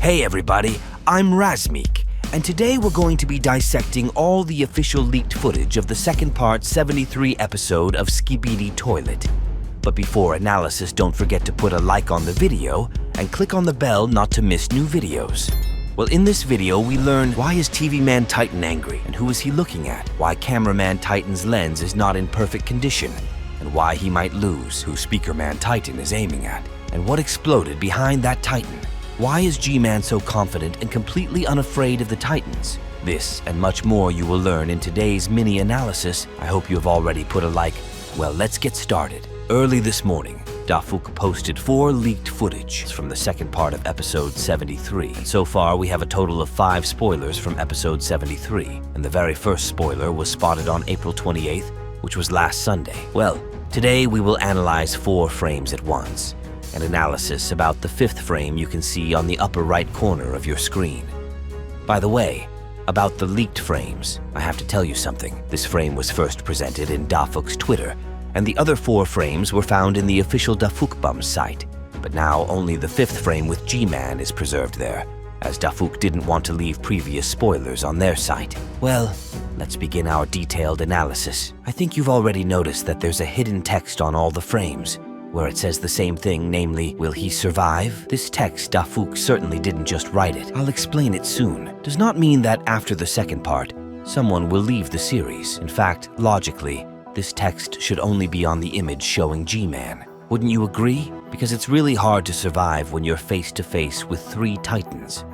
Hey everybody, I'm Razmeek, and today we're going to be dissecting all the official leaked footage of the second part 73 episode of Skibidi Toilet. But before analysis, don't forget to put a like on the video and click on the bell not to miss new videos. Well, in this video, we learn why is TV Man Titan angry and who is he looking at, why Cameraman Titan's lens is not in perfect condition, and why he might lose, who Speakerman Titan is aiming at, and what exploded behind that Titan. Why is G-Man so confident and completely unafraid of the Titans? This and much more you will learn in today's mini analysis. I hope you have already put a like. Well, let's get started. Early this morning, Dafuq posted 4 leaked footage from the second part of episode 73. And so far, we have a total of 5 spoilers from episode 73. And the very first spoiler was spotted on April 28th, which was last Sunday. Well, today we will analyze 4 frames at once. An analysis about the 5th frame you can see on the upper right corner of your screen. By the way, about the leaked frames, I have to tell you something. This frame was first presented in Dafuq's Twitter, and the other 4 frames were found in the official Dafuqboom site. But now only the 5th frame with G-Man is preserved there, as Dafuq didn't want to leave previous spoilers on their site. Well, let's begin our detailed analysis. I think you've already noticed that there's a hidden text on all the frames, where it says the same thing, namely, will he survive? This text, Dafuq certainly didn't just write it. I'll explain it soon. Does not mean that after the second part, someone will leave the series. In fact, logically, this text should only be on the image showing G-Man. Wouldn't you agree? Because it's really hard to survive when you're face to face with 3 Titans.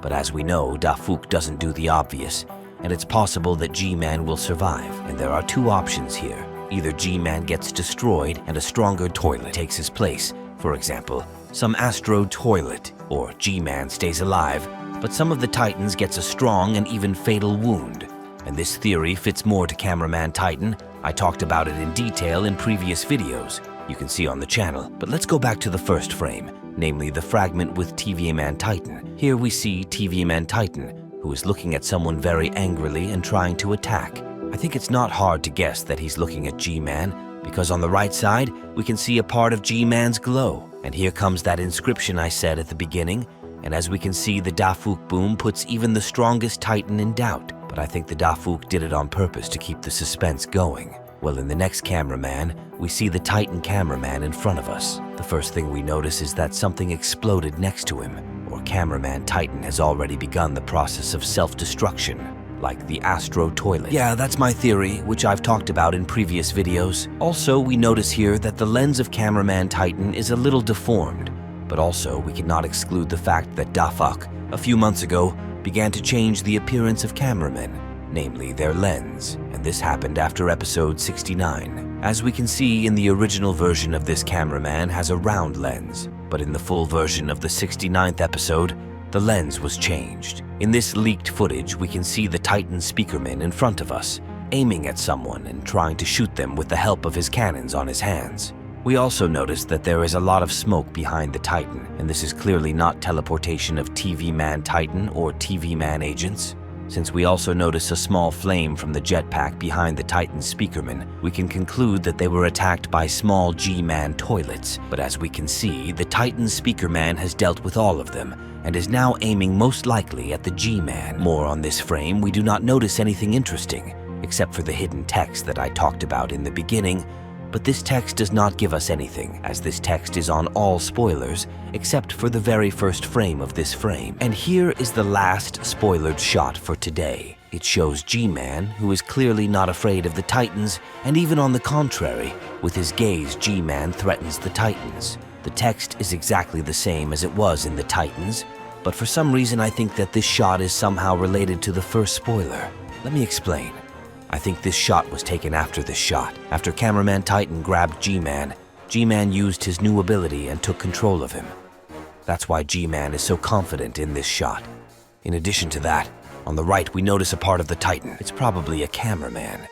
But as we know, Dafuq doesn't do the obvious, and it's possible that G-Man will survive. And there are 2 options here. Either G-Man gets destroyed and a stronger toilet takes his place, for example, some Astro Toilet, or G-Man stays alive, but some of the Titans gets a strong and even fatal wound. And this theory fits more to Cameraman Titan. I talked about it in detail in previous videos you can see on the channel. But let's go back to the first frame, namely the fragment with TV Man Titan. Here we see TV Man Titan, who is looking at someone very angrily and trying to attack. I think it's not hard to guess that he's looking at G-Man, because on the right side, we can see a part of G-Man's glow. And here comes that inscription I said at the beginning, and as we can see, the Dafuqboom puts even the strongest Titan in doubt. But I think the Dafuq did it on purpose to keep the suspense going. Well, in the next cameraman, we see the Titan cameraman in front of us. The first thing we notice is that something exploded next to him, or Cameraman Titan has already begun the process of self-destruction. Like the Astro Toilet. Yeah, that's my theory, which I've talked about in previous videos. Also, we notice here that the lens of Cameraman Titan is a little deformed, but also we cannot exclude the fact that Dafuq, a few months ago, began to change the appearance of cameramen, namely their lens, and this happened after episode 69. As we can see, in the original version of this cameraman has a round lens, but in the full version of the 69th episode, the lens was changed. In this leaked footage, we can see the Titan speakerman in front of us, aiming at someone and trying to shoot them with the help of his cannons on his hands. We also notice that there is a lot of smoke behind the Titan, and this is clearly not teleportation of TV Man Titan or TV Man agents. Since we also notice a small flame from the jetpack behind the Titan speakerman, we can conclude that they were attacked by small G-Man toilets. But as we can see, the Titan speakerman has dealt with all of them, and is now aiming most likely at the G-Man. More on this frame, we do not notice anything interesting, except for the hidden text that I talked about in the beginning, but this text does not give us anything, as this text is on all spoilers, except for the very first frame of this frame. And here is the last spoilered shot for today. It shows G-Man, who is clearly not afraid of the Titans, and even on the contrary, with his gaze, G-Man threatens the Titans. The text is exactly the same as it was in the Titans, but for some reason I think that this shot is somehow related to the first spoiler. Let me explain. I think this shot was taken after this shot. After Cameraman Titan grabbed G-Man, G-Man used his new ability and took control of him. That's why G-Man is so confident in this shot. In addition to that, on the right we notice a part of the Titan. It's probably a cameraman.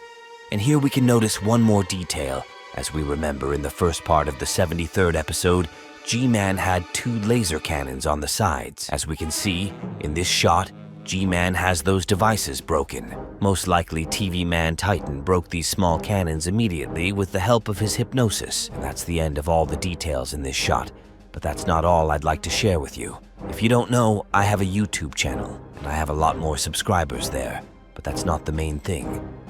And here we can notice one more detail. As we remember in the first part of the 73rd episode, G-Man had 2 laser cannons on the sides. As we can see, in this shot, G-Man has those devices broken. Most likely TV Man Titan broke these small cannons immediately with the help of his hypnosis. And that's the end of all the details in this shot. But that's not all I'd like to share with you. If you don't know, I have a YouTube channel, and I have a lot more subscribers there. But that's not the main thing.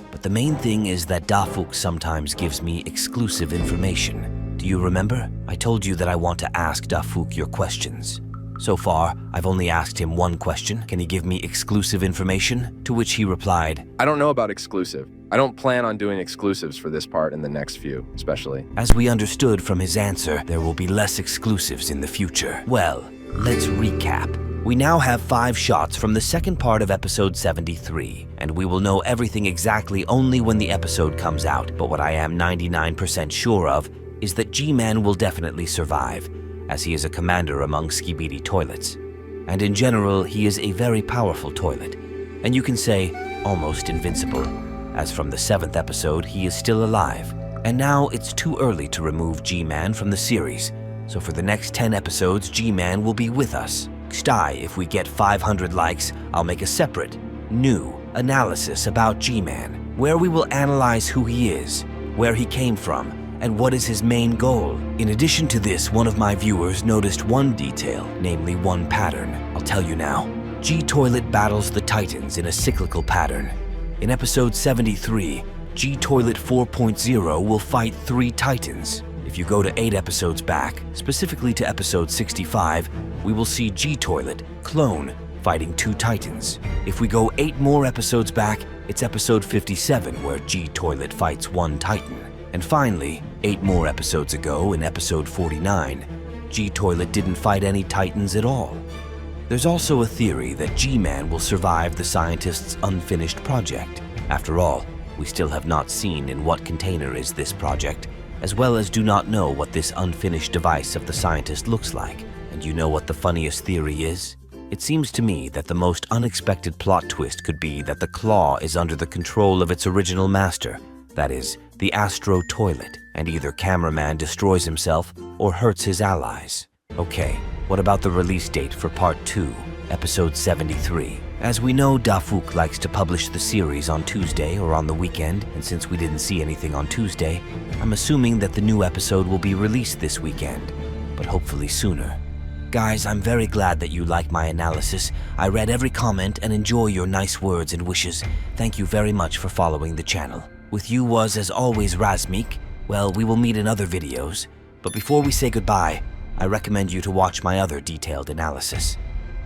But the main thing is that Dafuq sometimes gives me exclusive information. Do you remember? I told you that I want to ask Dafuq your questions. So far, I've only asked him one question. Can he give me exclusive information? To which he replied, I don't know about exclusive. I don't plan on doing exclusives for this part and the next few, especially. As we understood from his answer, there will be less exclusives in the future. Well, let's recap. We now have 5 shots from the second part of episode 73, and we will know everything exactly only when the episode comes out. But what I am 99% sure of is that G-Man will definitely survive, as he is a commander among Skibidi Toilets. And in general, he is a very powerful toilet, and you can say almost invincible, as from the 7th episode he is still alive. And now it's too early to remove G-Man from the series, so for the next 10 episodes G-Man will be with us. If we get 500 likes, I'll make a separate, new analysis about G-Man, where we will analyze who he is, where he came from, and what is his main goal. In addition to this, one of my viewers noticed one detail, namely one pattern. I'll tell you now. G-Toilet battles the Titans in a cyclical pattern. In episode 73, G-Toilet 4.0 will fight 3 Titans. If you go to 8 episodes back, specifically to episode 65, we will see G-Toilet, Clone, fighting 2 Titans. If we go 8 more episodes back, it's episode 57 where G-Toilet fights 1 Titan. And finally, 8 more episodes ago in episode 49, G-Toilet didn't fight any Titans at all. There's also a theory that G-Man will survive the scientists' unfinished project. After all, we still have not seen in what container is this project, as well as do not know what this unfinished device of the scientist looks like. And you know what the funniest theory is? It seems to me that the most unexpected plot twist could be that the claw is under the control of its original master, that is, the Astro Toilet, and either Cameraman destroys himself or hurts his allies. Okay, what about the release date for part 2, episode 73? As we know, Dafuq likes to publish the series on Tuesday or on the weekend, and since we didn't see anything on Tuesday, I'm assuming that the new episode will be released this weekend, but hopefully sooner. Guys, I'm very glad that you like my analysis. I read every comment and enjoy your nice words and wishes. Thank you very much for following the channel. With you was, as always, Razmeek. Well, we will meet in other videos, but before we say goodbye, I recommend you to watch my other detailed analysis.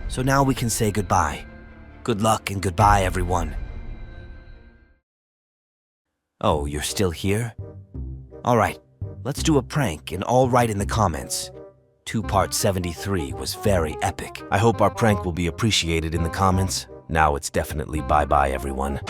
So now we can say goodbye. Good luck and goodbye, everyone. Oh, you're still here? Alright, let's do a prank and all write in the comments. 2 part 73 was very epic. I hope our prank will be appreciated in the comments. Now it's definitely bye-bye, everyone.